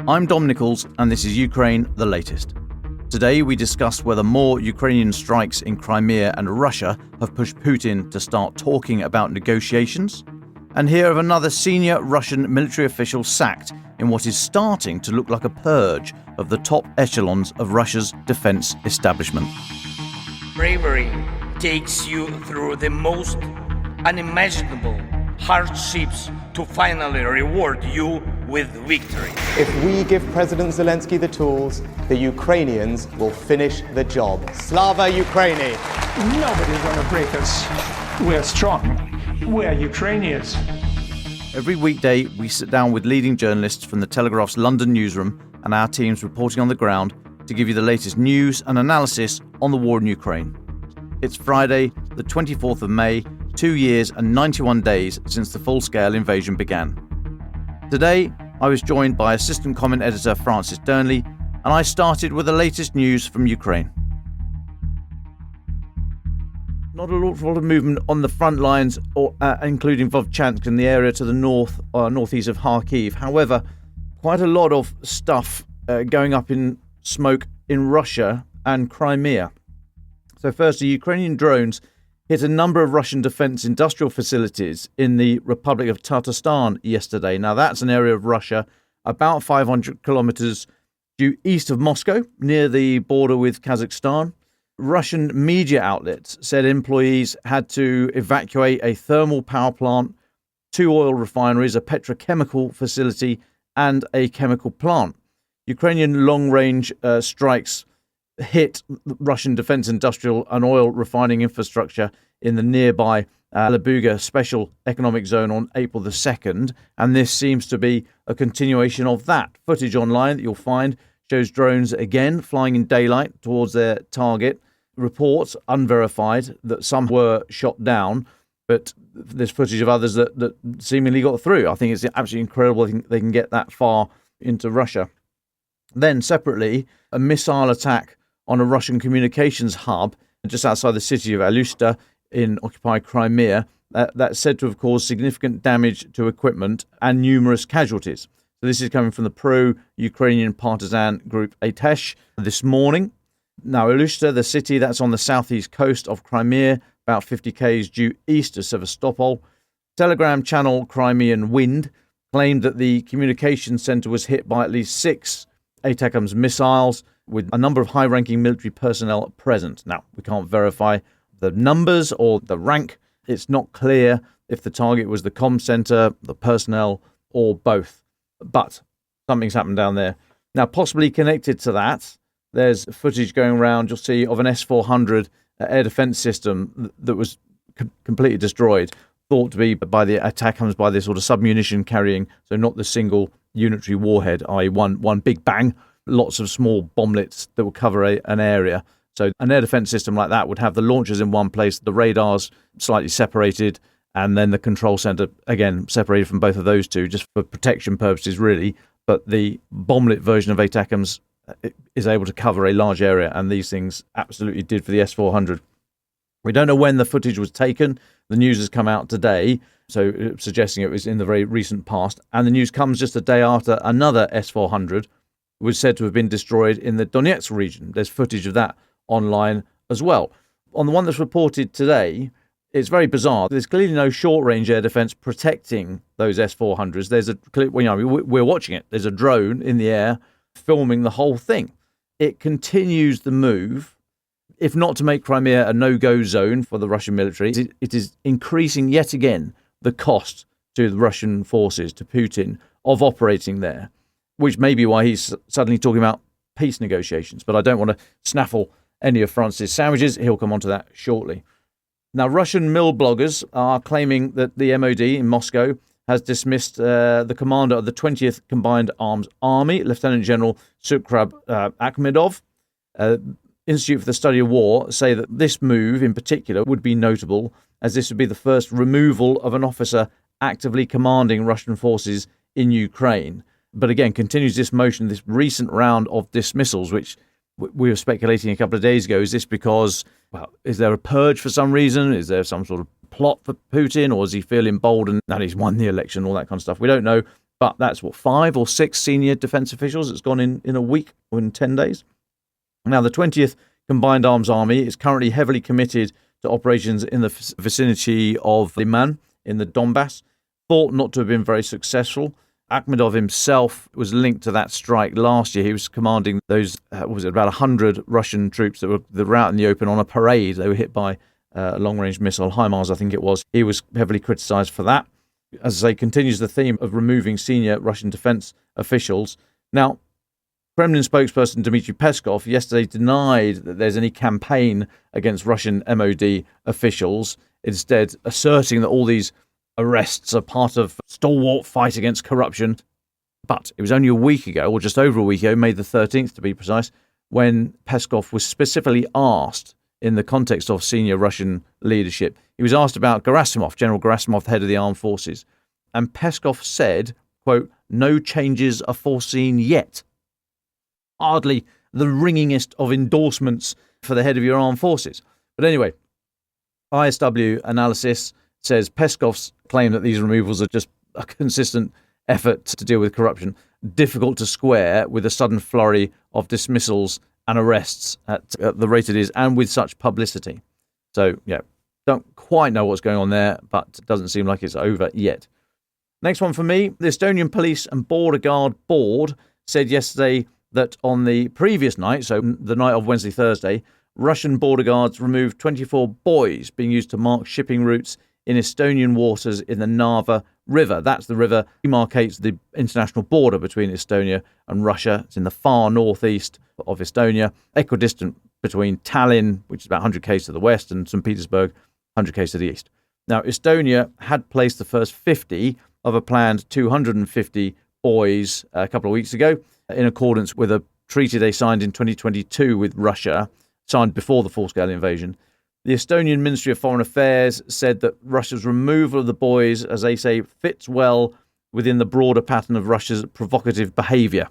I'm Dom Nicholls, and this is Ukraine, the latest. Today we discuss whether more Ukrainian strikes in Crimea and Russia have pushed Putin to start talking about negotiations, and hear of another senior Russian military official sacked in what is starting to look like a purge of the top echelons of Russia's defense establishment. Bravery takes you through the most unimaginable hardships to finally reward you with victory. If we give President Zelensky the tools, the Ukrainians will finish the job. Slava Ukraini! Nobody's gonna break us. We're strong. We're Ukrainians. Every weekday, we sit down with leading journalists from the Telegraph's London newsroom and our teams reporting on the ground to give you the latest news and analysis on the war in Ukraine. It's Friday, the 24th of May, 2 years and 91 days since the full-scale invasion began. Today, I was joined by assistant comment editor Francis Dearnley, and I started with the latest news from Ukraine. Not a lot of movement on the front lines, including Vovchansk and the area to the northeast of Kharkiv. However, quite a lot of stuff going up in smoke in Russia and Crimea. So first, the Ukrainian drones hit a number of Russian defense industrial facilities in the Republic of Tatarstan yesterday. Now, that's an area of Russia about 500 kilometers due east of Moscow, near the border with Kazakhstan. Russian media outlets said employees had to evacuate a thermal power plant, 2 oil refineries, a petrochemical facility, and a chemical plant. Ukrainian long-range strikes hit Russian defense industrial and oil refining infrastructure in the nearby Labuga Special Economic Zone on April the 2nd, and this seems to be a continuation of that. Footage online that you'll find shows drones again flying in daylight towards their target. Reports, unverified, that some were shot down, but there's footage of others that seemingly got through. I think it's absolutely incredible they can get that far into Russia. Then, separately, a missile attack on a Russian communications hub just outside the city of Alushta in occupied Crimea. That's said to have caused significant damage to equipment and numerous casualties. So this is coming from the pro-Ukrainian partisan group Atesh this morning. Now, Alushta, the city that's on the southeast coast of Crimea, about 50 k's due east of Sevastopol. Telegram channel Crimean Wind claimed that the communications center was hit by at least 6 ATACMS missiles, with a number of high-ranking military personnel present. Now, we can't verify the numbers or the rank. It's not clear if the target was the comm center, the personnel, or both. But something's happened down there. Now, possibly connected to that, there's footage going around, you'll see, of an S-400 air defense system that was completely destroyed, thought to be by the ATACMS, by this sort of submunition carrying, so not the single unitary warhead, i.e. one big bang, lots of small bomblets that will cover an area. So an air defense system like that would have the launchers in one place, the radars slightly separated, and then the control center, again, separated from both of those two, just for protection purposes, really. But the bomblet version of ATACMS is able to cover a large area, and these things absolutely did for the S-400. We don't know when the footage was taken. The news has come out today, so suggesting it was in the very recent past. And the news comes just a day after another S-400 was said to have been destroyed in the Donetsk region. There's footage of that online as well. On the one that's reported today, it's very bizarre. There's clearly no short-range air defense protecting those S-400s. We're watching it. There's a drone in the air filming the whole thing. It continues the move, if not to make Crimea a no-go zone for the Russian military, it is increasing yet again the cost to the Russian forces, to Putin, of operating there, which may be why he's suddenly talking about peace negotiations. But I don't want to snaffle any of Francis' sandwiches. He'll come on to that shortly. Now, Russian mill bloggers are claiming that the MOD in Moscow has dismissed the commander of the 20th Combined Arms Army, Lieutenant General Sukhrav Akhmedov. Institute for the Study of War say that this move in particular would be notable, as this would be the first removal of an officer actively commanding Russian forces in Ukraine. But again, continues this motion, this recent round of dismissals, which we were speculating a couple of days ago. Is this because, is there a purge for some reason? Is there some sort of plot for Putin, or is he feeling emboldened that he's won the election, all that kind of stuff? We don't know. But that's 5 or 6 senior defence officials. It's gone in a week or in 10 days. Now, the 20th Combined Arms Army is currently heavily committed to operations in the vicinity of Liman in the Donbass. Thought not to have been very successful. Akhmedov himself was linked to that strike last year. He was commanding those, about 100 Russian troops that were out in the open on a parade. They were hit by a long-range missile, HIMARS I think it was. He was heavily criticised for that. As I say, continues the theme of removing senior Russian defence officials. Now, Kremlin spokesperson Dmitry Peskov yesterday denied that there's any campaign against Russian MOD officials, instead asserting that all these arrests are part of stalwart fight against corruption. But it was only a week ago, or just over a week ago, May the 13th to be precise, when Peskov was specifically asked in the context of senior Russian leadership. He was asked about Gerasimov, General Gerasimov, the head of the armed forces. And Peskov said, quote, "No changes are foreseen yet." Hardly the ringingest of endorsements for the head of your armed forces. But anyway, ISW analysis says Peskov's claim that these removals are just a consistent effort to deal with corruption, difficult to square with a sudden flurry of dismissals and arrests at the rate it is, and with such publicity. So, yeah, don't quite know what's going on there, but it doesn't seem like it's over yet. Next one for me, the Estonian Police and Border Guard Board said yesterday that on the previous night, so the night of Wednesday, Thursday, Russian border guards removed 24 buoys being used to mark shipping routes in Estonian waters in the Narva River. That's the river that demarcates the international border between Estonia and Russia. It's in the far northeast of Estonia, equidistant between Tallinn, which is about 100 km to the west, and St. Petersburg, 100 km to the east. Now, Estonia had placed the first 50 of a planned 250 buoys a couple of weeks ago, in accordance with a treaty they signed in 2022 with Russia, signed before the full-scale invasion. The Estonian Ministry of Foreign Affairs said that Russia's removal of the buoys, as they say, fits well within the broader pattern of Russia's provocative behaviour.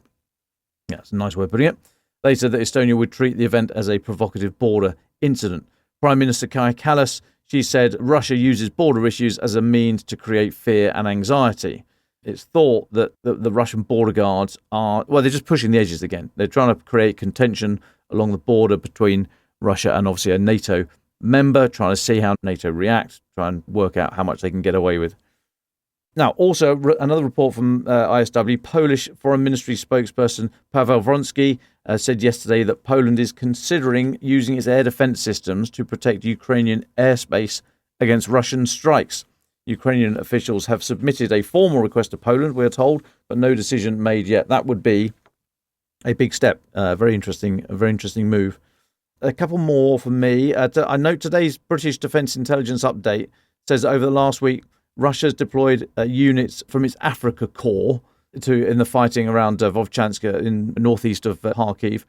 Yeah, that's a nice way of putting it. They said that Estonia would treat the event as a provocative border incident. Prime Minister Kaja Kallas, she said Russia uses border issues as a means to create fear and anxiety. It's thought that the Russian border guards they're just pushing the edges again. They're trying to create contention along the border between Russia and obviously a NATO member, trying to see how NATO reacts, try and work out how much they can get away with. Now, also another report from ISW, Polish Foreign Ministry spokesperson Paweł Wronski said yesterday that Poland is considering using its air defense systems to protect Ukrainian airspace against Russian strikes. Ukrainian officials have submitted a formal request to Poland, we're told, but no decision made yet. That would be a big step. A very interesting move. A couple more from me. I note today's British Defence Intelligence update says that over the last week, Russia's deployed units from its Africa Corps in the fighting around Vovchanska in northeast of Kharkiv.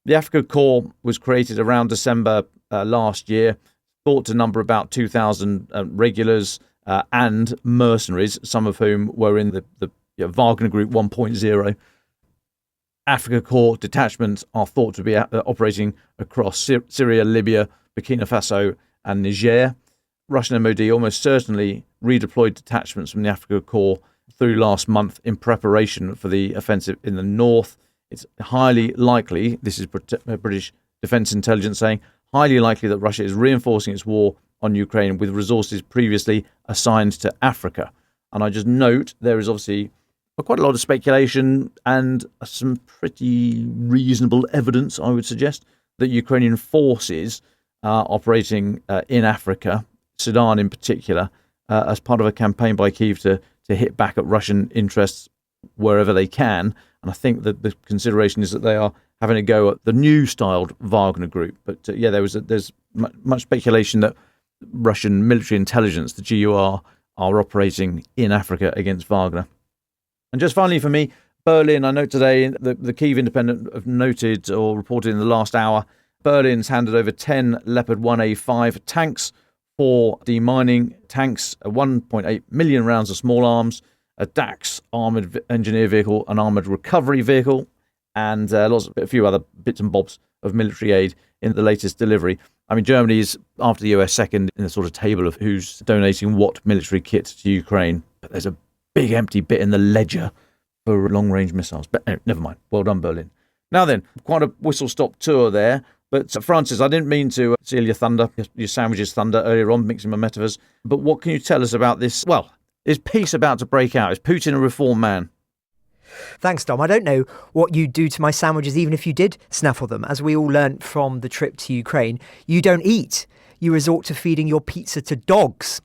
The Africa Corps was created around December last year, thought to number about 2,000 regulars and mercenaries, some of whom were in the Wagner Group 1.0. Africa Corps detachments are thought to be operating across Syria, Libya, Burkina Faso and Niger. Russian MOD almost certainly redeployed detachments from the Africa Corps through last month in preparation for the offensive in the north. It's highly likely, this is British Defence Intelligence saying, highly likely that Russia is reinforcing its war on Ukraine with resources previously assigned to Africa. And I just note there is obviously quite a lot of speculation and some pretty reasonable evidence, I would suggest, that Ukrainian forces are operating in Africa, Sudan in particular, as part of a campaign by Kyiv to hit back at Russian interests wherever they can. And I think that the consideration is that they are having a go at the new-styled Wagner Group. But there's much speculation that Russian military intelligence, the GUR, are operating in Africa against Wagner. And just finally for me, Berlin, I note today the Kyiv Independent have noted or reported in the last hour, Berlin's handed over 10 Leopard 1A5 tanks, 4 demining tanks, 1.8 million rounds of small arms, a DAX armoured engineer vehicle, an armoured recovery vehicle, and a few other bits and bobs of military aid in the latest delivery. I mean, Germany is, after the US, second in the sort of table of who's donating what military kit to Ukraine. But there's a big empty bit in the ledger for long-range missiles. But never mind. Well done, Berlin. Now then, quite a whistle-stop tour there. But Francis, I didn't mean to steal your thunder, your sandwiches thunder earlier on, mixing my metaphors. But what can you tell us about this? Well, is peace about to break out? Is Putin a reformed man? Thanks, Dom. I don't know what you'd do to my sandwiches even if you did snaffle them. As we all learnt from the trip to Ukraine, you don't eat. You resort to feeding your pizza to dogs.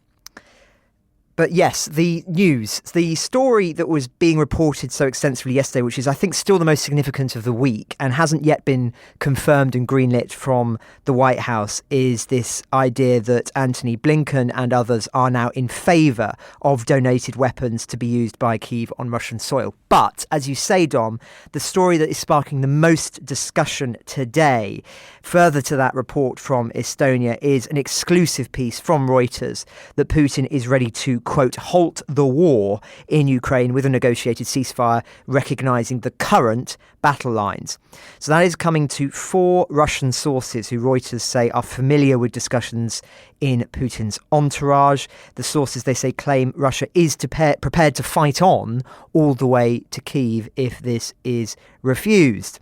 But yes, the news, the story that was being reported so extensively yesterday, which is, I think, still the most significant of the week and hasn't yet been confirmed and greenlit from the White House, is this idea that Antony Blinken and others are now in favour of donated weapons to be used by Kyiv on Russian soil. But, as you say, Dom, the story that is sparking the most discussion today, further to that report from Estonia, is an exclusive piece from Reuters that Putin is ready to, quote, halt the war in Ukraine with a negotiated ceasefire, recognising the current battle lines. So that is coming to 4 Russian sources who Reuters say are familiar with discussions in Putin's entourage. The sources, they say, claim Russia is prepared to fight on all the way to Kyiv if this is refused.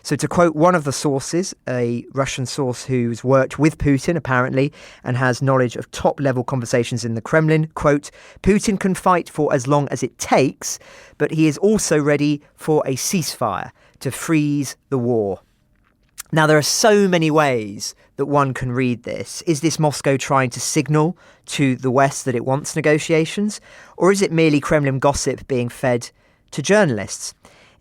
So to quote one of the sources, a Russian source who's worked with Putin, apparently, and has knowledge of top-level conversations in the Kremlin, quote, Putin can fight for as long as it takes, but he is also ready for a ceasefire to freeze the war. Now, there are so many ways that one can read this. Is this Moscow trying to signal to the West that it wants negotiations? Or is it merely Kremlin gossip being fed to journalists?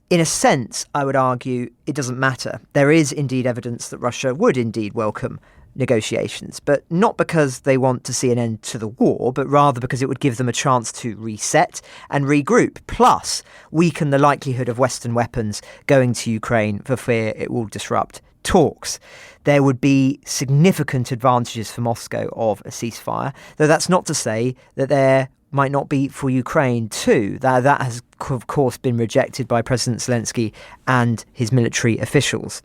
In a sense, I would argue it doesn't matter. There is indeed evidence that Russia would indeed welcome negotiations, but not because they want to see an end to the war, but rather because it would give them a chance to reset and regroup, plus weaken the likelihood of Western weapons going to Ukraine for fear it will disrupt talks. There would be significant advantages for Moscow of a ceasefire, though that's not to say that there might not be for Ukraine too. That has, of course, been rejected by President Zelensky and his military officials.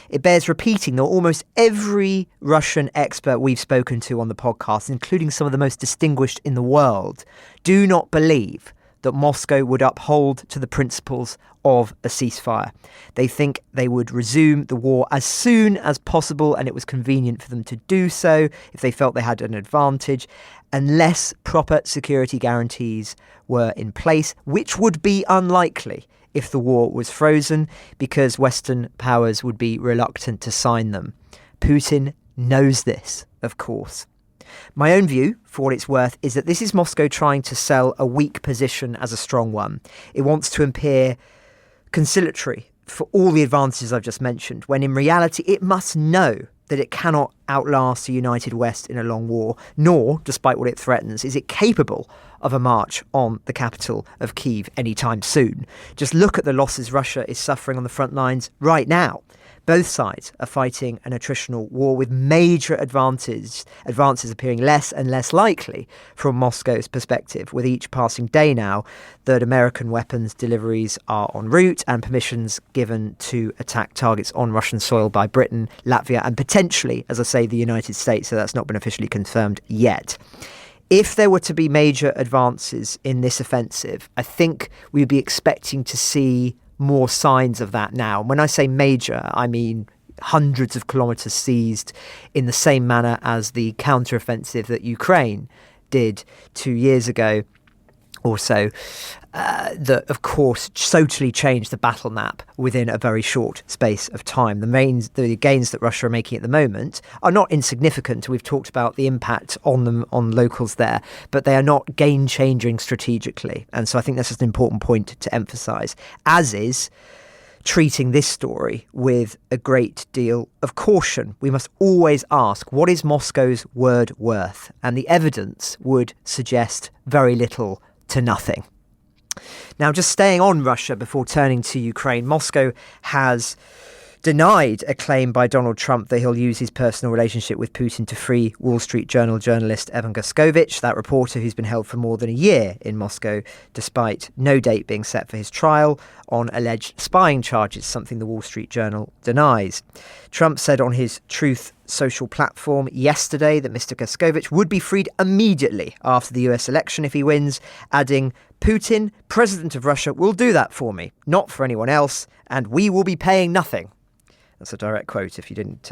It bears repeating that almost every Russian expert we've spoken to on the podcast, including some of the most distinguished in the world, do not believe that Moscow would uphold to the principles of a ceasefire. They think they would resume the war as soon as possible, and it was convenient for them to do so if they felt they had an advantage, unless proper security guarantees were in place, which would be unlikely if the war was frozen, because Western powers would be reluctant to sign them. Putin knows this, of course. My own view, for what it's worth, is that this is Moscow trying to sell a weak position as a strong one. It wants to appear conciliatory for all the advantages I've just mentioned, when in reality it must know that it cannot outlast a united West in a long war, nor, despite what it threatens, is it capable of a march on the capital of Kyiv anytime soon. Just look at the losses Russia is suffering on the front lines right now. Both sides are fighting an attritional war with major advances appearing less and less likely from Moscow's perspective, with each passing day now that American weapons deliveries are en route and permissions given to attack targets on Russian soil by Britain, Latvia and potentially, as I say, the United States, so that's not been officially confirmed yet. If there were to be major advances in this offensive, I think we would be expecting to see more signs of that now. When I say major, I mean hundreds of kilometres seized in the same manner as the counteroffensive that Ukraine did 2 years ago or so, that, of course, totally changed the battle map within a very short space of time. The gains that Russia are making at the moment are not insignificant. We've talked about the impact on them, on locals there, but they are not game-changing strategically. And so I think that's just an important point to emphasise, as is treating this story with a great deal of caution. We must always ask, what is Moscow's word worth? And the evidence would suggest very little to nothing. Now, just staying on Russia before turning to Ukraine, Moscow has denied a claim by Donald Trump that he'll use his personal relationship with Putin to free Wall Street Journal journalist Evan Gershkovich, that reporter who's been held for more than a year in Moscow, despite no date being set for his trial on alleged spying charges, something the Wall Street Journal denies. Trump said on his Truth social platform yesterday that Mr. Gershkovich would be freed immediately after the US election if he wins, adding, Putin, President of Russia, will do that for me, not for anyone else, and we will be paying nothing. That's a direct quote if you didn't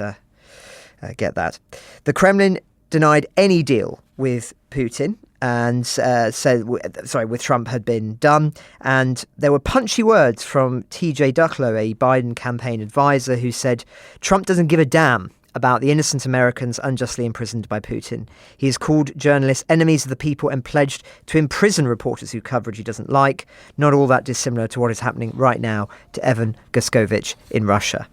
get that. The Kremlin denied any deal with Putin and with Trump had been done. And there were punchy words from TJ Ducklow, a Biden campaign advisor, who said Trump doesn't give a damn about the innocent Americans unjustly imprisoned by Putin. He has called journalists enemies of the people and pledged to imprison reporters whose coverage he doesn't like. Not all that dissimilar to what is happening right now to Evan Gershkovich in Russia.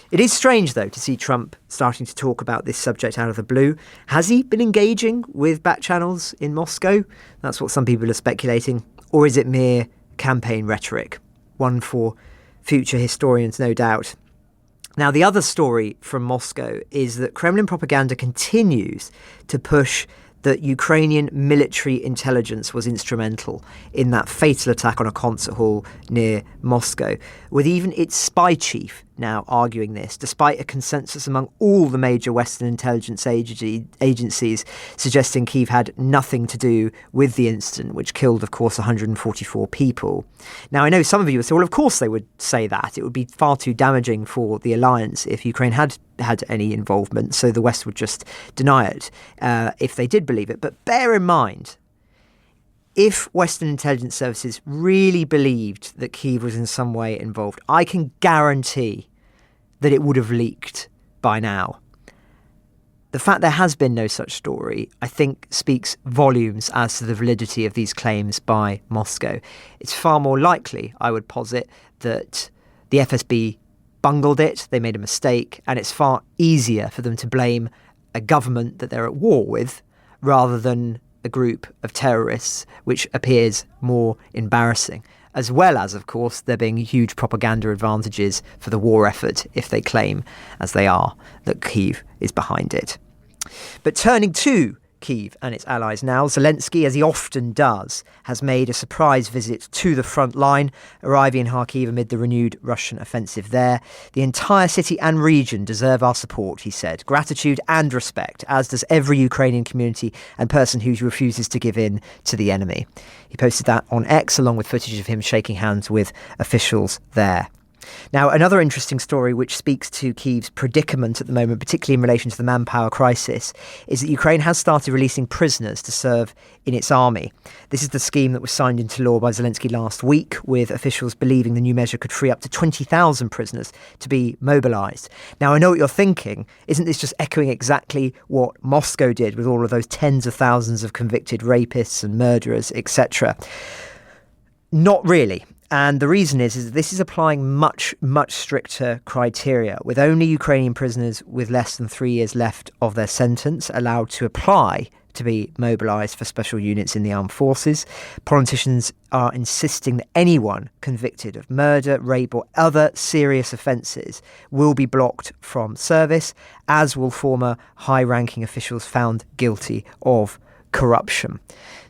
It is strange, though, to see Trump starting to talk about this subject out of the blue. Has he been engaging with back channels in Moscow? That's what some people are speculating. Or is it mere campaign rhetoric? One for future historians, no doubt. Now, the other story from Moscow is that Kremlin propaganda continues to push that Ukrainian military intelligence was instrumental in that fatal attack on a concert hall near Moscow, with even its spy chief now arguing this, despite a consensus among all the major Western intelligence agencies suggesting Kyiv had nothing to do with the incident, which killed, of course, 144 people. Now, I know some of you would say, well, of course they would say that. It would be far too damaging for the alliance if Ukraine had any involvement, so the West would just deny it if they did believe it. But bear in mind, if Western intelligence services really believed that Kyiv was in some way involved, I can guarantee that it would have leaked by now. The fact there has been no such story, I think, speaks volumes as to the validity of these claims by Moscow. It's far more likely, I would posit, that the FSB bungled it, they made a mistake, and it's far easier for them to blame a government that they're at war with rather than a group of terrorists, which appears more embarrassing, as well as, of course, there being huge propaganda advantages for the war effort if they claim, as they are, that Kyiv is behind it. But turning to Kyiv and its allies now, Zelensky, as he often does, has made a surprise visit to the front line, arriving in Kharkiv amid the renewed Russian offensive there. The entire city and region deserve our support, he said, gratitude and respect, as does every Ukrainian community and person who refuses to give in to the enemy. He posted that on X, along with footage of him shaking hands with officials there. Now, another interesting story which speaks to Kyiv's predicament at the moment, particularly in relation to the manpower crisis, is that Ukraine has started releasing prisoners to serve in its army. This is the scheme that was signed into law by Zelensky last week, with officials believing the new measure could free up to 20,000 prisoners to be mobilised. Now, I know what you're thinking. Isn't this just echoing exactly what Moscow did with all of those tens of thousands of convicted rapists and murderers, etc.? Not really. And the reason is that this is applying much, much stricter criteria, with only Ukrainian prisoners with less than 3 years left of their sentence allowed to apply to be mobilised for special units in the armed forces. Politicians are insisting that anyone convicted of murder, rape or other serious offences will be blocked from service, as will former high-ranking officials found guilty of corruption.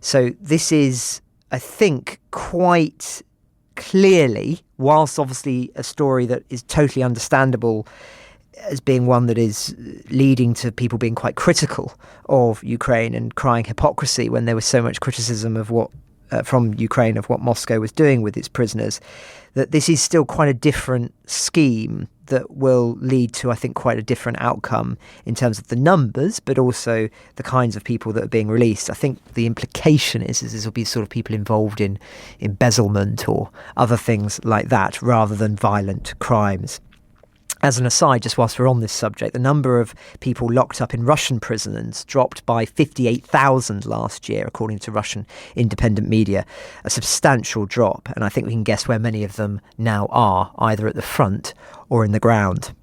So this is, I think, quite clearly, whilst obviously a story that is totally understandable as being one that is leading to people being quite critical of Ukraine and crying hypocrisy when there was so much criticism of what from Ukraine of what Moscow was doing with its prisoners, that this is still quite a different scheme that will lead to, I think, quite a different outcome in terms of the numbers, but also the kinds of people that are being released. I think the implication is this will be sort of people involved in embezzlement or other things like that, rather than violent crimes. As an aside, just whilst we're on this subject, the number of people locked up in Russian prisons dropped by 58,000 last year, according to Russian independent media. A substantial drop, and I think we can guess where many of them now are, either at the front or in the ground.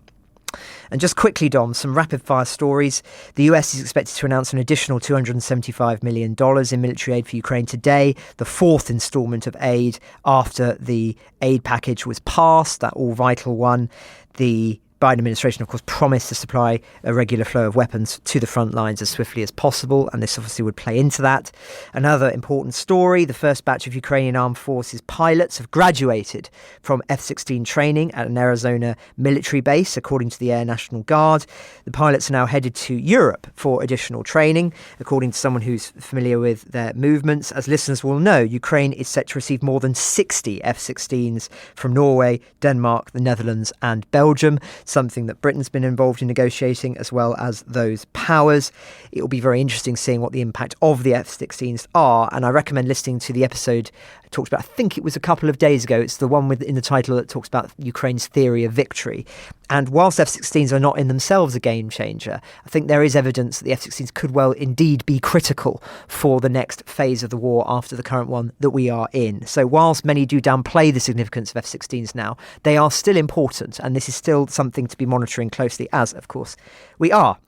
And just quickly, Dom, some rapid-fire stories. The US is expected to announce an additional $275 million in military aid for Ukraine today, the fourth instalment of aid after the aid package was passed, that all-vital one. The Biden administration, of course, promised to supply a regular flow of weapons to the front lines as swiftly as possible, and this obviously would play into that. Another important story, the first batch of Ukrainian armed forces pilots have graduated from F-16 training at an Arizona military base, according to the Air National Guard. The pilots are now headed to Europe for additional training, according to someone who's familiar with their movements. As listeners will know, Ukraine is set to receive more than 60 F-16s from Norway, Denmark, the Netherlands and Belgium, something that Britain's been involved in negotiating, as well as those powers. It will be very interesting seeing what the impact of the F-16s are, and I recommend listening to the episode I talked about, I think it was a couple of days ago. It's the one in the title that talks about Ukraine's theory of victory. And whilst F-16s are not in themselves a game changer, I think there is evidence that the F-16s could well indeed be critical for the next phase of the war after the current one that we are in. So whilst many do downplay the significance of F-16s now, they are still important, and this is still something to be monitoring closely, as, of course, we are.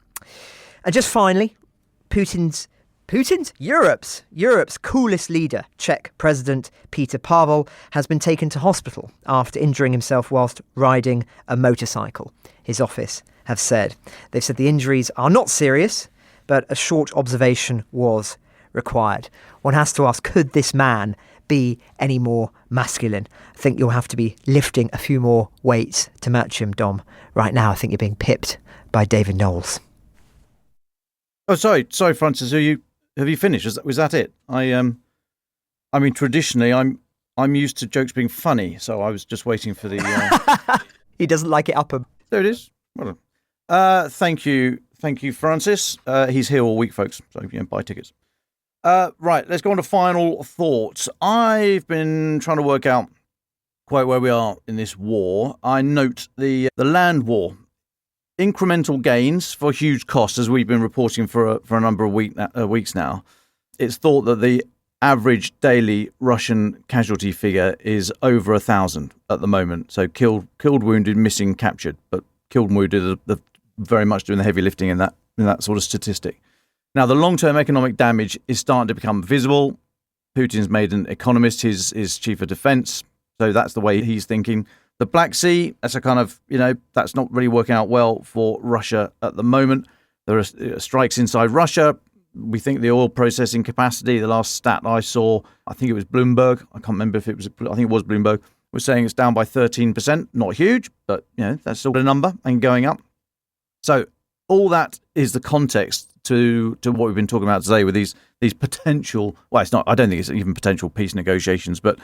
And just finally, Europe's coolest leader, Czech President Peter Pavel, has been taken to hospital after injuring himself whilst riding a motorcycle, his office have said. They've said the injuries are not serious, but a short observation was required. One has to ask, could this man be any more masculine? I think you'll have to be lifting a few more weights to match him, Dom. Right now, I think you're being pipped by David Knowles. Oh, sorry, Francis. Have you finished? Was that it? I mean, traditionally, I'm used to jokes being funny, so I was just waiting for the. He doesn't like it up him. There it is. Well done. Thank you, Francis. He's here all week, folks. So buy tickets. Right, let's go on to final thoughts. I've been trying to work out quite where we are in this war. I note the land war. Incremental gains for huge costs, as we've been reporting for a number of weeks now. It's thought that the average daily Russian casualty figure is over 1,000 at the moment. So killed, wounded, missing, captured, but killed and wounded are very much doing the heavy lifting in that sort of statistic. Now, the long-term economic damage is starting to become visible. Putin's made an economist his chief of defense, so that's the way he's thinking. The Black Sea, that's a kind of, that's not really working out well for Russia at the moment. There are strikes inside Russia. We think the oil processing capacity, the last stat I saw, I think it was Bloomberg. I can't remember if it was, I think it was Bloomberg, was saying it's down by 13%. Not huge, but, that's still a number and going up. So all that is the context to what we've been talking about today with these potential, well, it's not, I don't think it's even potential peace negotiations, but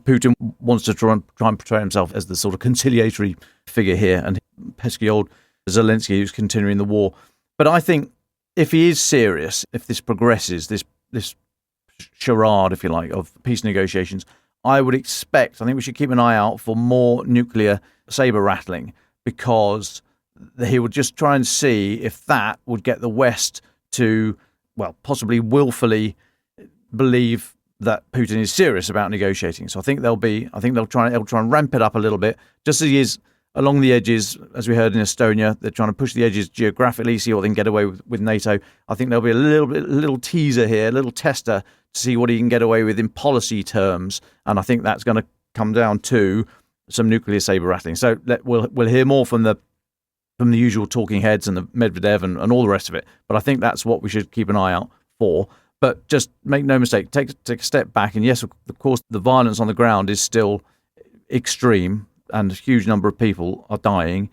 Putin wants to try and portray himself as the sort of conciliatory figure here, and pesky old Zelensky who's continuing the war. But I think if he is serious, if this progresses, this charade, if you like, of peace negotiations, I think we should keep an eye out for more nuclear saber rattling, because he would just try and see if that would get the West to, well, possibly willfully believe that Putin is serious about negotiating. So I think they'll try and ramp it up a little bit, just as he is along the edges, as we heard in Estonia. They're trying to push the edges geographically, see what they can get away with NATO. I think there'll be a little teaser here, a little tester to see what he can get away with in policy terms, and I think that's going to come down to some nuclear saber rattling. So we'll hear more from the usual talking heads and the Medvedev and all the rest of it. But I think that's what we should keep an eye out for. But just make no mistake, take a step back. And yes, of course, the violence on the ground is still extreme and a huge number of people are dying.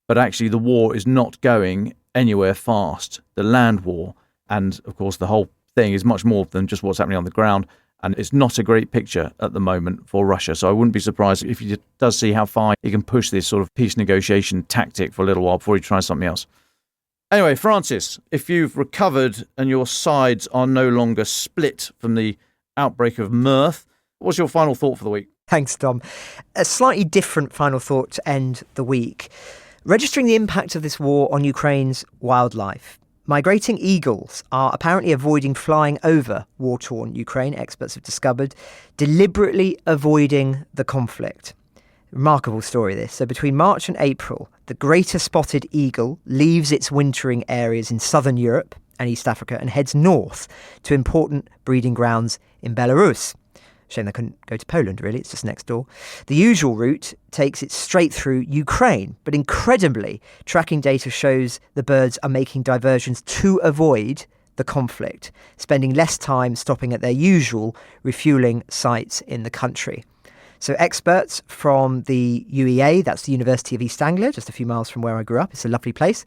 But actually, the war is not going anywhere fast. The land war, and of course, the whole thing is much more than just what's happening on the ground. And it's not a great picture at the moment for Russia. So I wouldn't be surprised if he does see how far he can push this sort of peace negotiation tactic for a little while before he tries something else. Anyway, Francis, if you've recovered and your sides are no longer split from the outbreak of mirth, what's your final thought for the week? Thanks, Dom. A slightly different final thought to end the week. Registering the impact of this war on Ukraine's wildlife. Migrating eagles are apparently avoiding flying over war-torn Ukraine, experts have discovered, deliberately avoiding the conflict. Remarkable story, this. So between March and April, the greater spotted eagle leaves its wintering areas in southern Europe and East Africa and heads north to important breeding grounds in Belarus. Shame they couldn't go to Poland, really. It's just next door. The usual route takes it straight through Ukraine. But incredibly, tracking data shows the birds are making diversions to avoid the conflict, spending less time stopping at their usual refuelling sites in the country. So experts from the UEA, that's the University of East Anglia, just a few miles from where I grew up, it's a lovely place,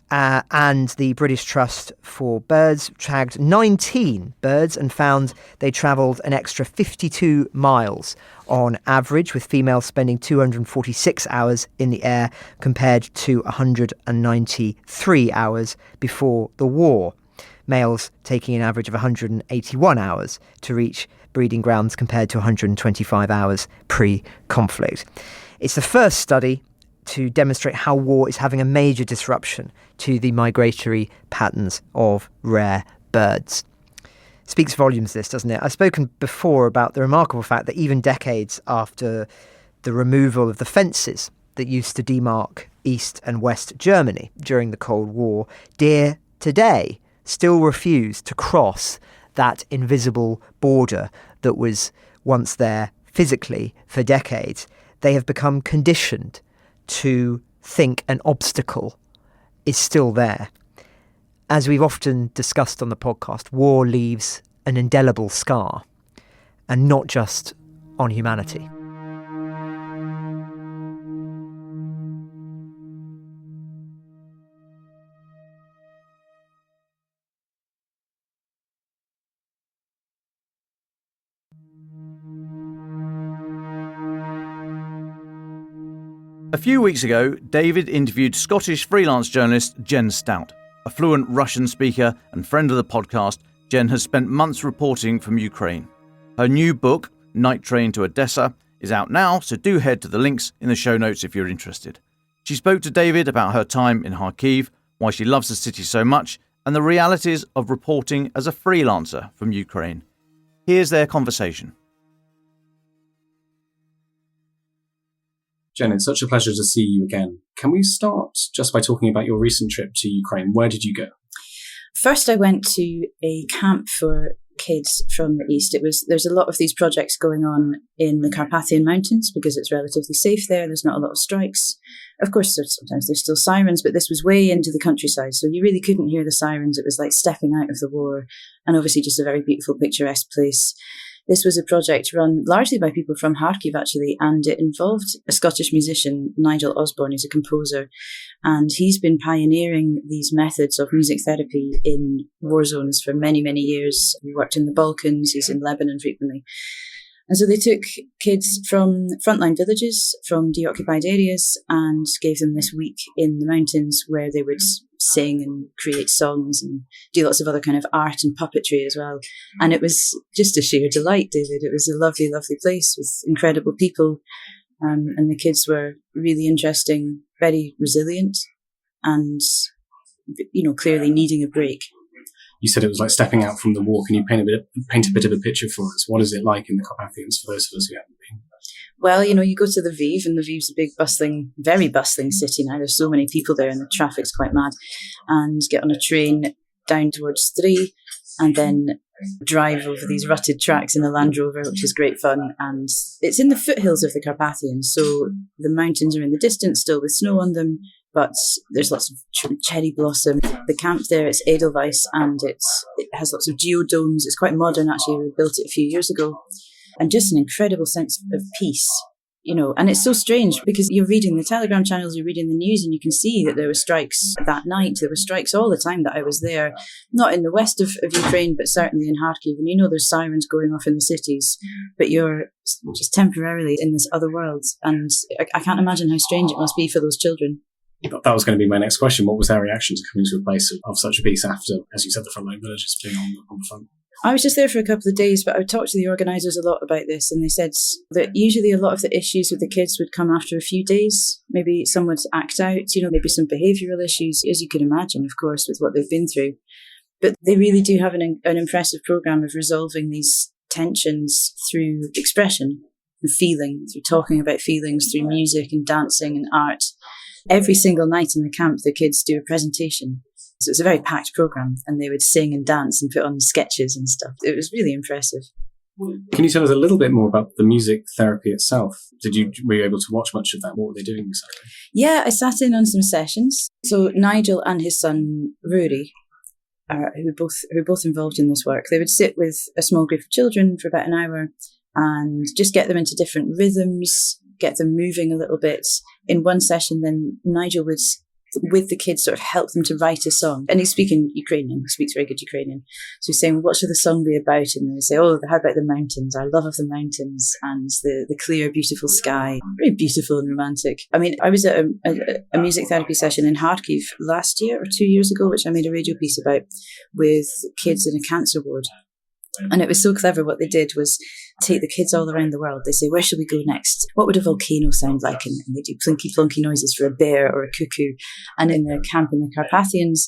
and the British Trust for Birds tagged 19 birds and found they travelled an extra 52 miles on average, with females spending 246 hours in the air compared to 193 hours before the war. Males taking an average of 181 hours to reach breeding grounds compared to 125 hours pre-conflict. It's the first study to demonstrate how war is having a major disruption to the migratory patterns of rare birds. Speaks volumes, this, doesn't it? I've spoken before about the remarkable fact that even decades after the removal of the fences that used to demark East and West Germany during the Cold War, deer today still refuse to cross that invisible border that was once there physically for decades. They have become conditioned to think an obstacle is still there. As we've often discussed on the podcast, war leaves an indelible scar, and not just on humanity. A few weeks ago, David interviewed Scottish freelance journalist Jen Stout. A fluent Russian speaker and friend of the podcast, Jen has spent months reporting from Ukraine. Her new book, Night Train to Odessa, is out now, so do head to the links in the show notes if you're interested. She spoke to David about her time in Kharkiv, why she loves the city so much, and the realities of reporting as a freelancer from Ukraine. Here's their conversation. Jen, it's such a pleasure to see you again. Can we start just by talking about your recent trip to Ukraine? Where did you go? First, I went to a camp for kids from the east. There's a lot of these projects going on in the Carpathian Mountains because it's relatively safe there. There's not a lot of strikes. Of course, sometimes there's still sirens, but this was way into the countryside, so you really couldn't hear the sirens. It was like stepping out of the war, and obviously just a very beautiful, picturesque place. This was a project run largely by people from Kharkiv, actually, and it involved a Scottish musician, Nigel Osborne, who's a composer, and he's been pioneering these methods of music therapy in war zones for many, many years. He worked in the Balkans, he's in Lebanon frequently. And so they took kids from frontline villages, from deoccupied areas, and gave them this week in the mountains where they would sing and create songs and do lots of other kind of art and puppetry as well. And it was just a sheer delight, David. It was a lovely, lovely place with incredible people. And the kids were really interesting, very resilient, and, clearly needing a break. You said it was like stepping out from the war. Can you paint a bit of a picture for us? What is it like in the Carpathians for those of us who haven't been? Well, you go to Lviv, and Lviv's a big very bustling city now. There's so many people there and the traffic's quite mad. And get on a train down towards Stry and then drive over these rutted tracks in a Land Rover, which is great fun. And it's in the foothills of the Carpathians, so the mountains are in the distance still with snow on them, but there's lots of cherry blossom. The camp there, it's Edelweiss, and it has lots of geodomes. It's quite modern, actually. We built it a few years ago. And just an incredible sense of peace, and it's so strange because you're reading the Telegram channels, you're reading the news, and you can see that there were strikes that night. There were strikes all the time that I was there, not in the west of Ukraine, but certainly in Kharkiv. And there's sirens going off in the cities, but you're just temporarily in this other world. And I can't imagine how strange it must be for those children. That was going to be my next question. What was their reaction to coming to a place of such a peace after, as you said, the frontline villages being on the front? I was just there for a couple of days, but I talked to the organisers a lot about this, and they said that usually a lot of the issues with the kids would come after a few days. Maybe some would act out, maybe some behavioural issues, as you can imagine, of course, with what they've been through. But they really do have an impressive programme of resolving these tensions through expression and feeling, through talking about feelings, through music and dancing and art. Every single night in the camp, the kids do a presentation. So it's a very packed programme, and they would sing and dance and put on sketches and stuff. It was really impressive. Can you tell us a little bit more about the music therapy itself? Were you able to watch much of that? What were they doing exactly? Yeah, I sat in on some sessions. So Nigel and his son Rory, who are both involved in this work, they would sit with a small group of children for about an hour and just get them into different rhythms, get them moving a little bit. In one session, then Nigel would, with the kids, sort of help them to write a song. And he's speaking Ukrainian, he speaks very good Ukrainian. So he's saying, what should the song be about? And they say, oh, how about the mountains, our love of the mountains and the clear, beautiful sky. Very beautiful and romantic. I mean, I was at a music therapy session in Kharkiv last year or 2 years ago, which I made a radio piece about, with kids in a cancer ward. And it was so clever. What they did was take the kids all around the world. They say, where should we go next? What would a volcano sound like? And they do plinky plonky noises for a bear or a cuckoo. And in the camp in the Carpathians,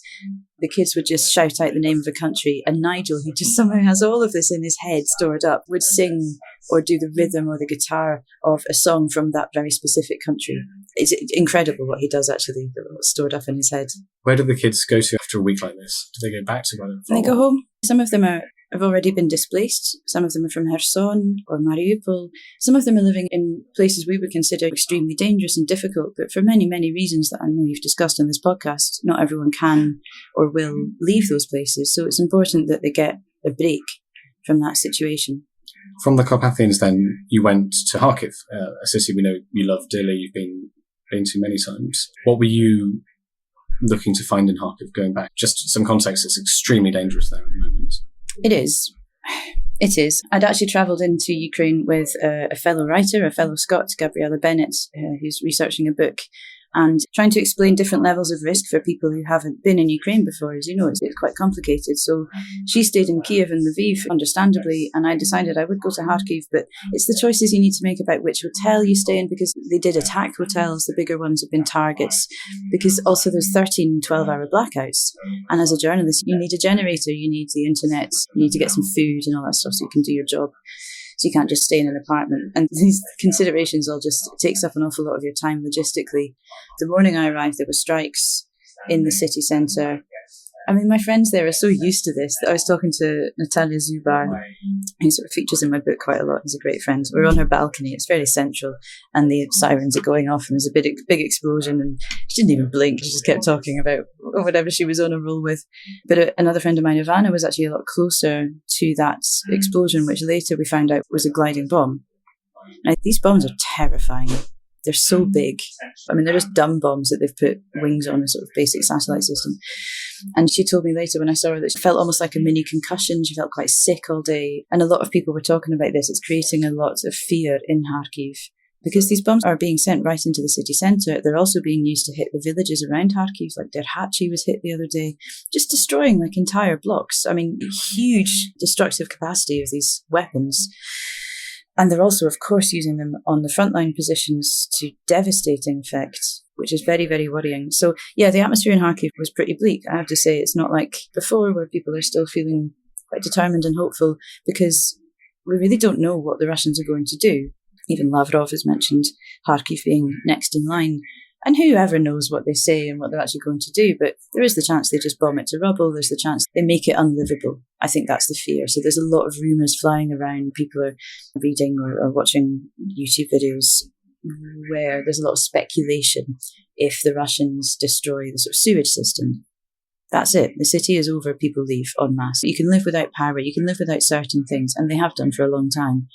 the kids would just shout out the name of a country. And Nigel, who just somehow has all of this in his head stored up, would sing or do the rhythm or the guitar of a song from that very specific country. It's incredible what he does, actually, what's stored up in his head. Where do the kids go to after a week like this? Do they go back to where they go home? Some of them have already been displaced. Some of them are from Kherson or Mariupol. Some of them are living in places we would consider extremely dangerous and difficult, but for many, many reasons that I know you've discussed on this podcast, not everyone can or will leave those places. So it's important that they get a break from that situation. From the Carpathians, then, you went to Kharkiv, a city we know you love dearly, you've been to many times. What were you looking to find in Kharkiv going back? Just some context, it's extremely dangerous there at the moment. It is. It is. I'd actually travelled into Ukraine with a fellow writer, a fellow Scot, Gabriella Bennett, who's researching a book and trying to explain different levels of risk for people who haven't been in Ukraine before. As you know, it's quite complicated. So she stayed in Kiev and Lviv, understandably, and I decided I would go to Kharkiv, but it's the choices you need to make about which hotel you stay in, because they did attack hotels. The bigger ones have been targets, because also there's 13 12-hour blackouts. And as a journalist, you need a generator, you need the internet, you need to get some food and all that stuff so you can do your job. So you can't just stay in an apartment. And these considerations all just takes up an awful lot of your time logistically. The morning I arrived, there were strikes in the city centre. I mean, my friends there are so used to this that I was talking to Natalia Zubar, who sort of features in my book quite a lot. He's a great friend. We're on her balcony. It's very central, and the sirens are going off, and there's a big explosion, and she didn't even blink. She just kept talking about whatever she was on a roll with. But another friend of mine, Ivana, was actually a lot closer to that explosion, which later we found out was a gliding bomb. Now, these bombs are terrifying. They're so big. I mean, they're just dumb bombs that they've put wings on, a sort of basic satellite system. And she told me later when I saw her that she felt almost like a mini concussion. She felt quite sick all day. And a lot of people were talking about this. It's creating a lot of fear in Kharkiv because these bombs are being sent right into the city centre. They're also being used to hit the villages around Kharkiv, like Derhachi was hit the other day, just destroying like entire blocks. I mean, huge destructive capacity of these weapons. And they're also, of course, using them on the frontline positions to devastating effect, which is very, very worrying. So, yeah, the atmosphere in Kharkiv was pretty bleak. I have to say, it's not like before where people are still feeling quite determined and hopeful, because we really don't know what the Russians are going to do. Even Lavrov has mentioned Kharkiv being next in line. And whoever knows what they say and what they're actually going to do, but there is the chance they just bomb it to rubble. There's the chance they make it unlivable. I think that's the fear. So there's a lot of rumours flying around. People are reading or watching YouTube videos where there's a lot of speculation if the Russians destroy the sort of sewage system. That's it. The city is over. People leave en masse. You can live without power. You can live without certain things, and they have done for a long time.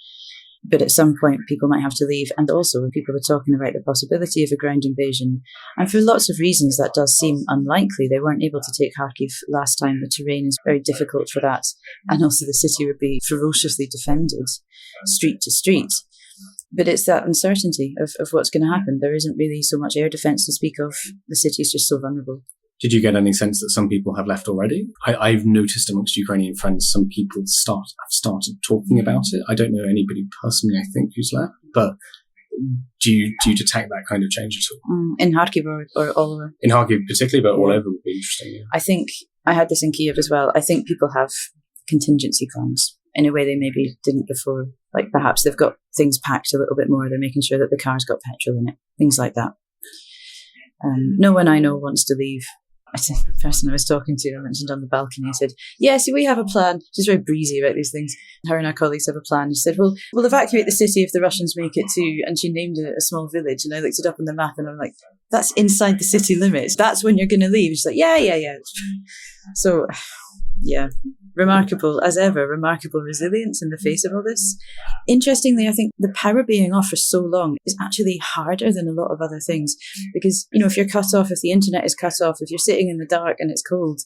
But at some point, people might have to leave. And also, people are talking about the possibility of a ground invasion. And for lots of reasons, that does seem unlikely. They weren't able to take Kharkiv last time. The terrain is very difficult for that. And also, the city would be ferociously defended, street to street. But it's that uncertainty of what's going to happen. There isn't really so much air defence to speak of. The city is just so vulnerable. Did you get any sense that some people have left already? I've noticed amongst Ukrainian friends, some people have started talking about it. I don't know anybody personally, I think, who's left. But do you detect that kind of change at all? In Kharkiv or all over? In Kharkiv particularly, but all over would be interesting. Yeah. I think I had this in Kiev as well. I think people have contingency plans in a way they maybe didn't before. Like perhaps they've got things packed a little bit more. They're making sure that the car's got petrol in it. Things like that. No one I know wants to leave. the person I was talking to, I mentioned on the balcony, I said, yeah, see, we have a plan. She's very breezy about these things. Her and our colleagues have a plan. She said, well, we'll evacuate the city if the Russians make it to, and she named a small village, and I looked it up on the map, and I'm like, that's inside the city limits. That's when you're going to leave. She's like, yeah. So, yeah, remarkable, as ever, remarkable resilience in the face of all this. Interestingly, I think the power being off for so long is actually harder than a lot of other things, because, if you're cut off, if the internet is cut off, if you're sitting in the dark and it's cold,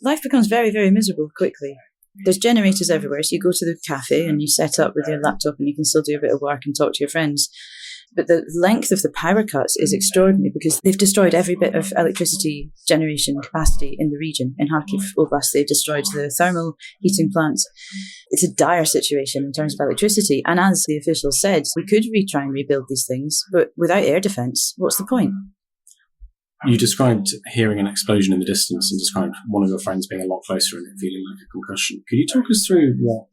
life becomes very, very miserable quickly. There's generators everywhere, so you go to the cafe and you set up with your laptop and you can still do a bit of work and talk to your friends. But the length of the power cuts is extraordinary because they've destroyed every bit of electricity generation capacity in the region. In Kharkiv Oblast, they've destroyed the thermal heating plants. It's a dire situation in terms of electricity. And as the officials said, we could try and rebuild these things, but without air defence, what's the point? You described hearing an explosion in the distance and described one of your friends being a lot closer and it feeling like a concussion. Could you talk us through what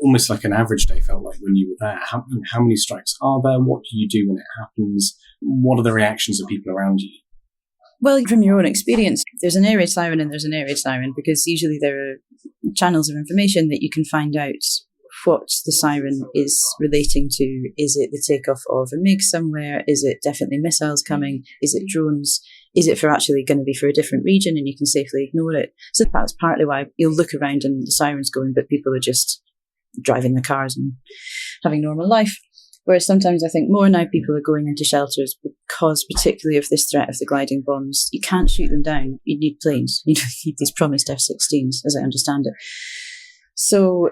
almost like an average day felt like when you were there? How many strikes are there? What do you do when it happens? What are the reactions of people around you? Well, from your own experience, there's an air raid siren and there's an air raid siren, because usually there are channels of information that you can find out what the siren is relating to. Is it the takeoff of a MiG somewhere? Is it definitely missiles coming? Is it drones? Is it for actually going to be for a different region and you can safely ignore it? So that's partly why you'll look around and the siren's going, but people are just driving their cars and having normal life. Whereas sometimes I think more now people are going into shelters because, particularly of this threat of the gliding bombs, you can't shoot them down. You need planes. You need these promised F-16s, as I understand it. So,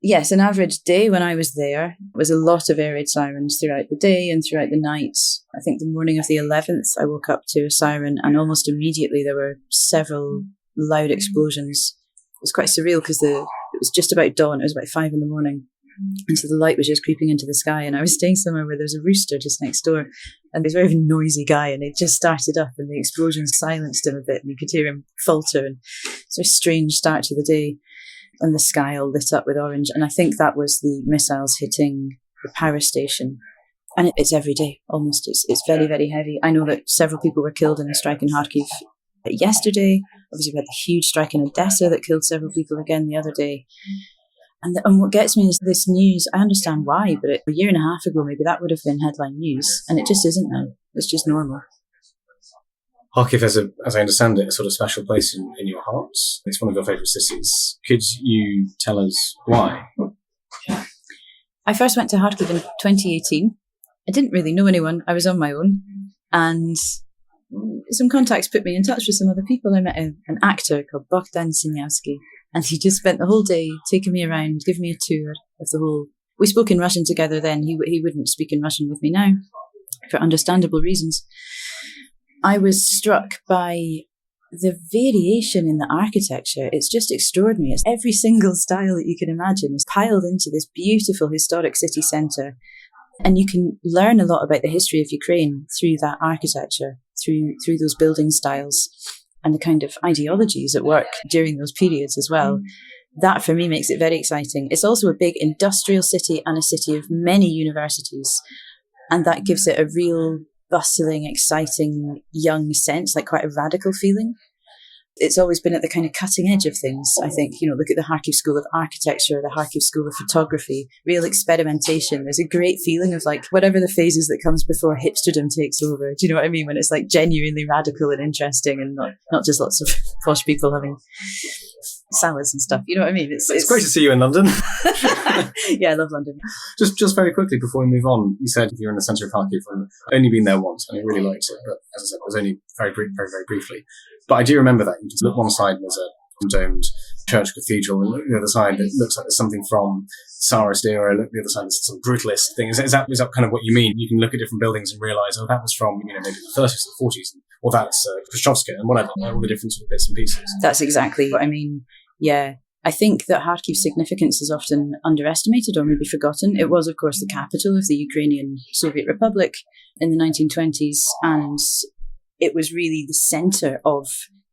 yes, an average day when I was there was a lot of air raid sirens throughout the day and throughout the night. I think the morning of the 11th, I woke up to a siren and almost immediately there were several loud explosions. It was quite surreal because it was just about dawn. It was about 5 a.m. And so the light was just creeping into the sky, and I was staying somewhere where there's a rooster just next door, and he's a very noisy guy, and it just started up and the explosion silenced him a bit and you could hear him falter, and it's a very strange start to the day, and the sky all lit up with orange. And I think that was the missiles hitting the power station. And it's every day, almost. It's very, very heavy. I know that several people were killed in a strike in Kharkiv yesterday. Obviously, we had the huge strike in Odessa that killed several people again the other day. And what gets me is this news. I understand why, but a year and a half ago, maybe that would have been headline news. And it just isn't now. It's just normal. Kharkiv has, as I understand it, a sort of special place in your hearts. It's one of your favourite cities. Could you tell us why? I first went to Kharkiv in 2018. I didn't really know anyone. I was on my own. And some contacts put me in touch with some other people. I met an actor called Bogdan Siniavsky. And he just spent the whole day taking me around, giving me a tour of the whole... We spoke in Russian together then. He wouldn't speak in Russian with me now, for understandable reasons. I was struck by the variation in the architecture. It's just extraordinary. It's every single style that you can imagine is piled into this beautiful historic city centre. And you can learn a lot about the history of Ukraine through that architecture, through those building styles, and the kind of ideologies at work during those periods as well. That, for me, makes it very exciting. It's also a big industrial city and a city of many universities. And that gives it a real bustling, exciting, young sense, like quite a radical feeling. It's always been at the kind of cutting edge of things, I think. Look at the Kharkiv School of Architecture, the Kharkiv School of Photography, real experimentation. There's a great feeling of like whatever the phases that comes before hipsterdom takes over. Do you know what I mean? When it's like genuinely radical and interesting and not just lots of posh people having salads and stuff. You know what I mean? It's great to see you in London. Yeah, I love London. Just very quickly before we move on, you said you're in the centre of Kharkiv. I've only been there once and I really liked it, but as I said, it was only very, very, very briefly. But I do remember that. You just look one side, there's a domed church cathedral, and look the other side, it looks like there's something from Tsarist era, and look the other side, there's some brutalist thing. Is that kind of what you mean? You can look at different buildings and realise, that was from maybe the 30s or 40s, or that's Khrushchevska and whatever, all the different sort of bits and pieces. That's exactly what I mean. Yeah. I think that Kharkiv's significance is often underestimated or maybe forgotten. It was, of course, the capital of the Ukrainian Soviet Republic in the 1920s, and it was really the centre of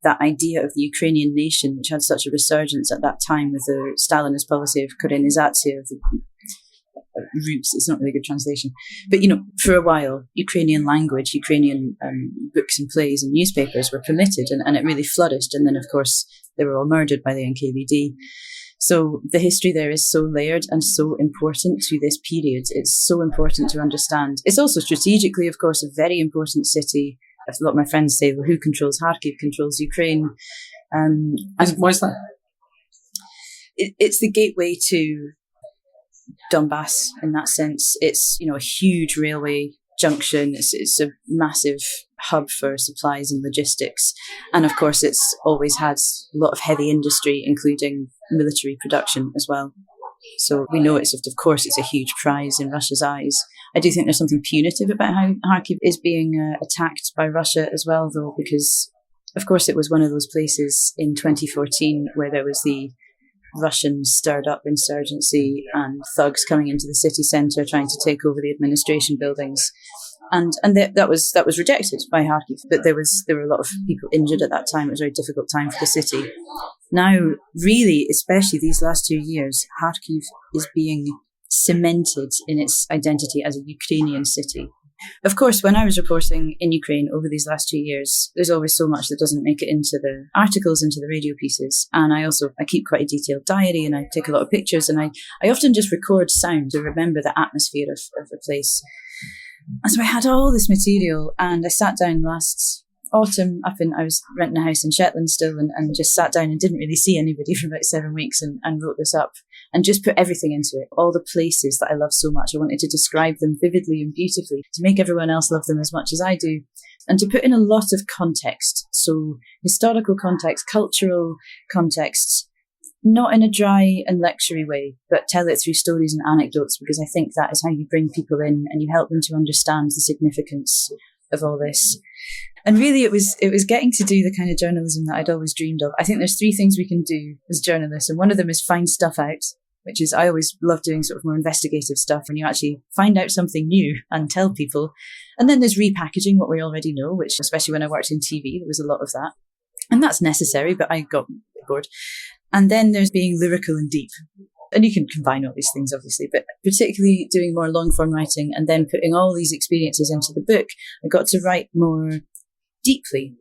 that idea of the Ukrainian nation, which had such a resurgence at that time with the Stalinist policy of Korenizatsiya, of roots. It's not really a good translation. But, for a while, Ukrainian language, Ukrainian books and plays and newspapers were permitted, and it really flourished. And then, of course, they were all murdered by the NKVD. So the history there is so layered and so important to this period. It's so important to understand. It's also strategically, of course, a very important city. A lot of my friends say, well, who controls Kharkiv controls Ukraine. Why is that? It's the gateway to Donbass in that sense. It's, a huge railway junction. It's a massive hub for supplies and logistics. And of course, it's always had a lot of heavy industry, including military production as well. So we know of course, it's a huge prize in Russia's eyes. I do think there's something punitive about how Kharkiv is being attacked by Russia as well, though, because, of course, it was one of those places in 2014 where there was the Russian stirred up insurgency and thugs coming into the city centre trying to take over the administration buildings. And that was rejected by Kharkiv. But there were a lot of people injured at that time. It was a very difficult time for the city. Now, really, especially these last 2 years, Kharkiv is being cemented in its identity as a Ukrainian city. Of course, when I was reporting in Ukraine over these last 2 years, there's always so much that doesn't make it into the articles, into the radio pieces. And I keep quite a detailed diary, and I take a lot of pictures, and I often just record sound to remember the atmosphere of the place. And so I had all this material, and I sat down last autumn I was renting a house in Shetland still, and just sat down and didn't really see anybody for about 7 weeks and wrote this up and just put everything into it. All the places that I love so much. I wanted to describe them vividly and beautifully to make everyone else love them as much as I do, and to put in a lot of context. So historical context, cultural context, not in a dry and lectury way, but tell it through stories and anecdotes, because I think that is how you bring people in and you help them to understand the significance of all this. And really, it was getting to do the kind of journalism that I'd always dreamed of. I think there's 3 things we can do as journalists, and one of them is find stuff out, which is, I always love doing sort of more investigative stuff when you actually find out something new and tell people. And then there's repackaging what we already know, which, especially when I worked in TV, there was a lot of that. And that's necessary, but I got bored. And then there's being lyrical and deep. And you can combine all these things, obviously, but particularly doing more long-form writing and then putting all these experiences into the book, I got to write more deeply.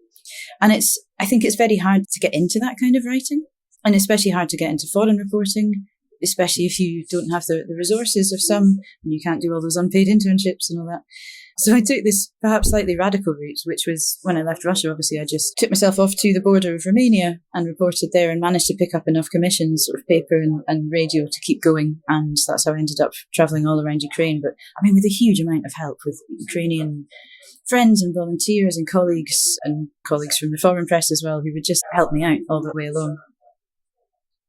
And I think it's very hard to get into that kind of writing, and especially hard to get into foreign reporting, especially if you don't have the resources of some, and you can't do all those unpaid internships and all that. So I took this perhaps slightly radical route, which was when I left Russia, obviously, I just took myself off to the border of Romania and reported there and managed to pick up enough commissions, sort of paper and radio, to keep going. And that's how I ended up travelling all around Ukraine. But I mean, with a huge amount of help with Ukrainian friends and volunteers and colleagues from the foreign press as well, who would just help me out all the way along.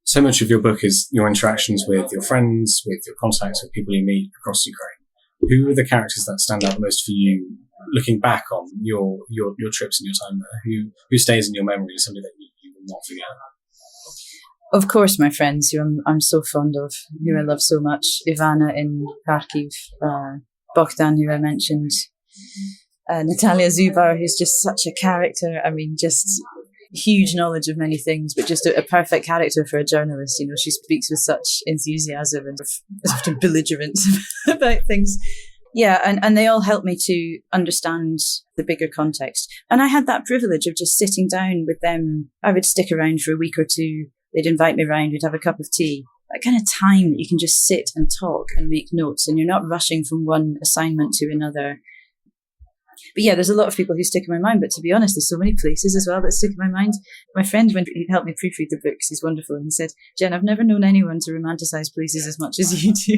So much of your book is your interactions with your friends, with your contacts, with people you meet across Ukraine. Who are the characters that stand out the most for you, looking back on your trips and your time there? Who stays in your memory, somebody that you will not forget? Of course, my friends, who I'm so fond of, who I love so much. Ivana in Kharkiv, Bogdan, who I mentioned, Natalia Zubar, who's just such a character. I mean, just huge knowledge of many things, but just a perfect character for a journalist. You know, she speaks with such enthusiasm and is often belligerent about things. Yeah, and they all help me to understand the bigger context. And I had that privilege of just sitting down with them. I would stick around for a week or two. They'd invite me around. We'd have a cup of tea. That kind of time that you can just sit and talk and make notes, and you're not rushing from one assignment to another. But yeah, there's a lot of people who stick in my mind. But to be honest, there's so many places as well that stick in my mind. My friend, when he helped me proofread the books, he's wonderful. And he said, "Jen, I've never known anyone to romanticize places as much as you do."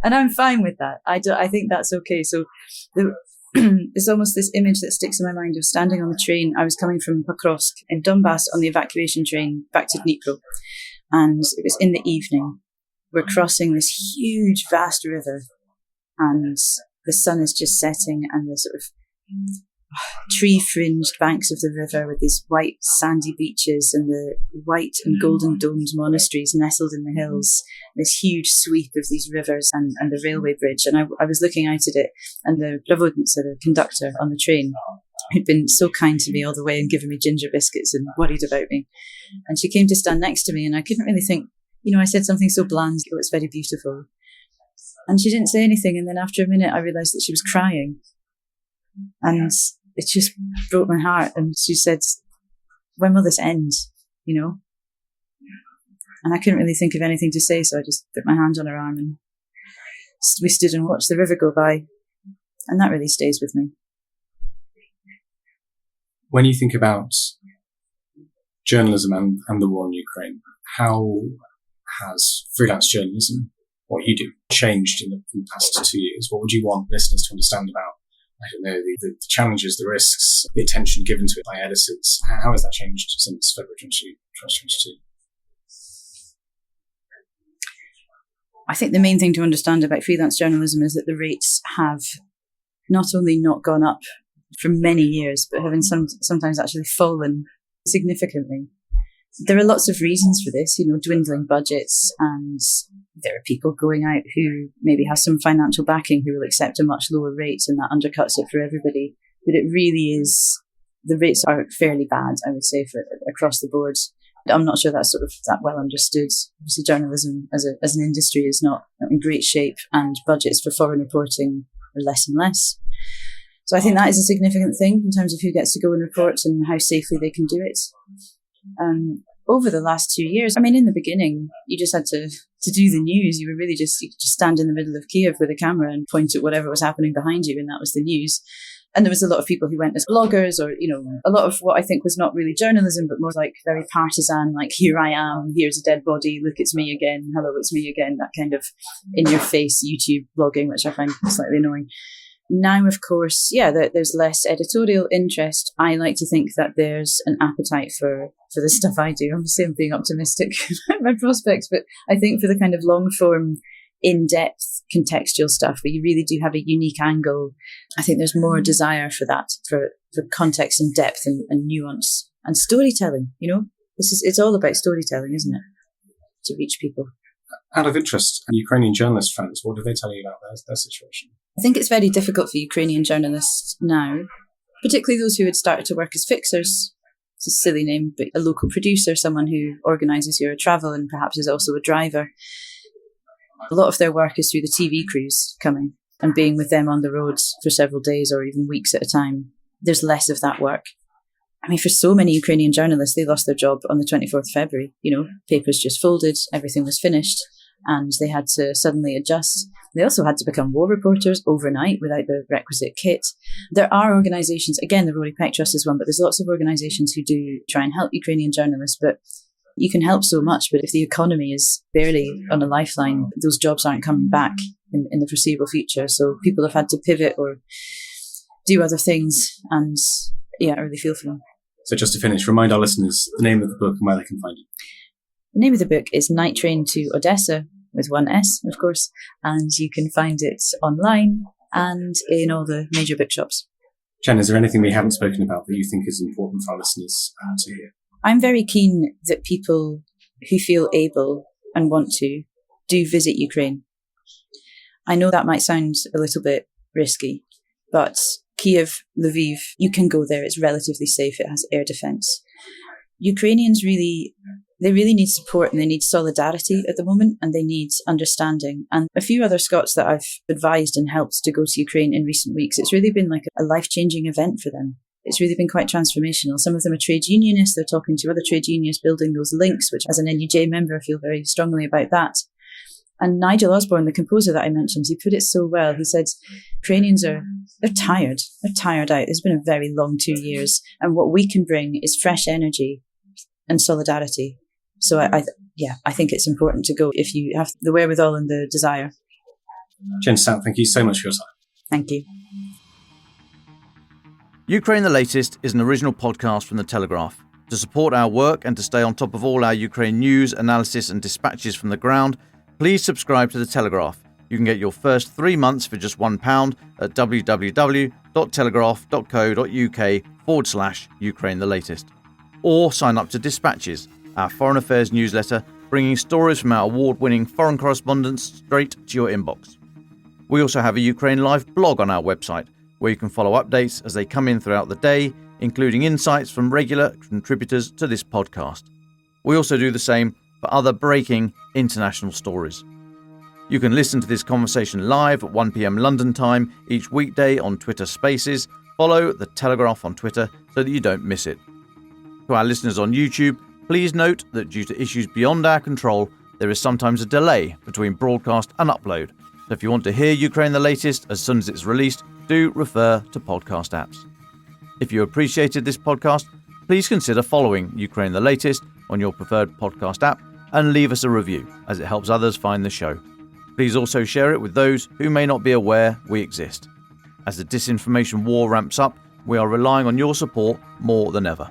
And I'm fine with that. I think that's okay. So there's almost this image that sticks in my mind of standing on the train. I was coming from Pokrovsk in Donbass on the evacuation train back to Dnipro. And it was in the evening. We're crossing this huge, vast river. And the sun is just setting, and the sort of tree-fringed banks of the river with these white sandy beaches and the white and golden domed monasteries nestled in the hills, this huge sweep of these rivers and the railway bridge. And I was looking out at it, and the Provocations, the conductor on the train, who'd been so kind to me all the way and given me ginger biscuits and worried about me. And she came to stand next to me, and I couldn't really think, I said something so bland, "Oh, it's very beautiful." And she didn't say anything. And then after a minute, I realised that she was crying. And it just broke my heart. And she said, when will this end? You know? And I couldn't really think of anything to say, so I just put my hand on her arm and we stood and watched the river go by. And that really stays with me. When you think about journalism and the war in Ukraine, how has freelance journalism, what you do, changed in the past 2 years? What would you want listeners to understand about, I don't know, the challenges, the risks, the attention given to it by editors? How has that changed since February 2022? I think the main thing to understand about freelance journalism is that the rates have not only not gone up for many years, but have sometimes actually fallen significantly. There are lots of reasons for this, dwindling budgets, and there are people going out who maybe have some financial backing who will accept a much lower rate, and that undercuts it for everybody. But it really is, the rates are fairly bad, I would say, for across the board. I'm not sure that's sort of that well understood. Obviously, journalism as an industry is not in great shape, and budgets for foreign reporting are less and less. So I think that is a significant thing in terms of who gets to go and report and how safely they can do it. Over the last 2 years, I mean, in the beginning, you just had to do the news. You could just stand in the middle of Kiev with a camera and point at whatever was happening behind you, and that was the news. And there was a lot of people who went as bloggers, or, a lot of what I think was not really journalism, but more like very partisan, like, here I am, here's a dead body, look, it's me again, hello, it's me again, that kind of in-your-face YouTube blogging, which I find slightly annoying. Now, of course, there's less editorial interest. I like to think that there's an appetite for the stuff I do. Obviously, I'm being optimistic about my prospects, but I think for the kind of long-form, in-depth, contextual stuff where you really do have a unique angle, I think there's more desire for that, for context and depth and nuance and storytelling. It's all about storytelling, isn't it? To reach people. Out of interest, Ukrainian journalist friends, what do they tell you about their situation? I think it's very difficult for Ukrainian journalists now, particularly those who had started to work as fixers. It's a silly name, but a local producer, someone who organises your travel and perhaps is also a driver. A lot of their work is through the TV crews coming and being with them on the roads for several days or even weeks at a time. There's less of that work. I mean, for so many Ukrainian journalists, they lost their job on the 24th of February. Papers just folded, everything was finished, and they had to suddenly adjust. They also had to become war reporters overnight without the requisite kit. There are organisations, again, the Rory Peck Trust is one, but there's lots of organisations who do try and help Ukrainian journalists, but you can help so much, but if the economy is barely on a lifeline, those jobs aren't coming back in the foreseeable future. So people have had to pivot or do other things, and I really feel for them. So just to finish, remind our listeners the name of the book and where they can find it. The name of the book is Night Train to Odessa, with one S, of course, and you can find it online and in all the major bookshops. Jen, is there anything we haven't spoken about that you think is important for our listeners to hear? I'm very keen that people who feel able and want to do visit Ukraine. I know that might sound a little bit risky, but Kiev, Lviv, you can go there. It's relatively safe. It has air defense. Ukrainians really need support, and they need solidarity at the moment, and they need understanding. And a few other Scots that I've advised and helped to go to Ukraine in recent weeks, it's really been like a life-changing event for them. It's really been quite transformational. Some of them are trade unionists. They're talking to other trade unionists, building those links, which as an NUJ member, I feel very strongly about that. And Nigel Osborne, the composer that I mentioned, he put it so well. He said, Ukrainians they're tired. They're tired out. It's been a very long 2 years. And what we can bring is fresh energy and solidarity. So I think it's important to go if you have the wherewithal and the desire. Jen Stout, thank you so much for your time. Thank you. Ukraine the Latest is an original podcast from The Telegraph. To support our work and to stay on top of all our Ukraine news, analysis and dispatches from the ground, please subscribe to The Telegraph. You can get your first 3 months for just £1 at www.telegraph.co.uk/Ukraine the Latest. Or sign up to Dispatches, our foreign affairs newsletter, bringing stories from our award-winning foreign correspondents straight to your inbox. We also have a Ukraine Live blog on our website, where you can follow updates as they come in throughout the day, including insights from regular contributors to this podcast. We also do the same for other breaking international stories. You can listen to this conversation live at 1 p.m. London time each weekday on Twitter Spaces. Follow The Telegraph on Twitter so that you don't miss it. To our listeners on YouTube, please note that due to issues beyond our control, there is sometimes a delay between broadcast and upload. So if you want to hear Ukraine the latest as soon as it's released, do refer to podcast apps. If you appreciated this podcast, please consider following Ukraine the latest on your preferred podcast app and leave us a review, as it helps others find the show. Please also share it with those who may not be aware we exist. As the disinformation war ramps up, we are relying on your support more than ever.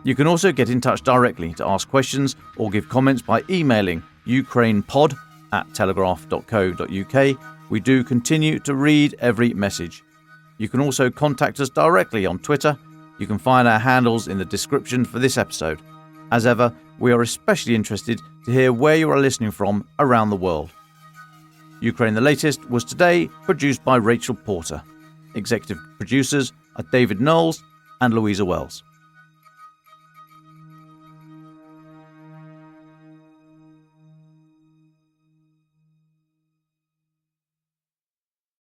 You can also get in touch directly to ask questions or give comments by emailing ukrainepod@telegraph.co.uk. We do continue to read every message. You can also contact us directly on Twitter. You can find our handles in the description for this episode. As ever, we are especially interested to hear where you are listening from around the world. Ukraine the Latest was today produced by Rachel Porter. Executive producers are David Knowles and Louisa Wells.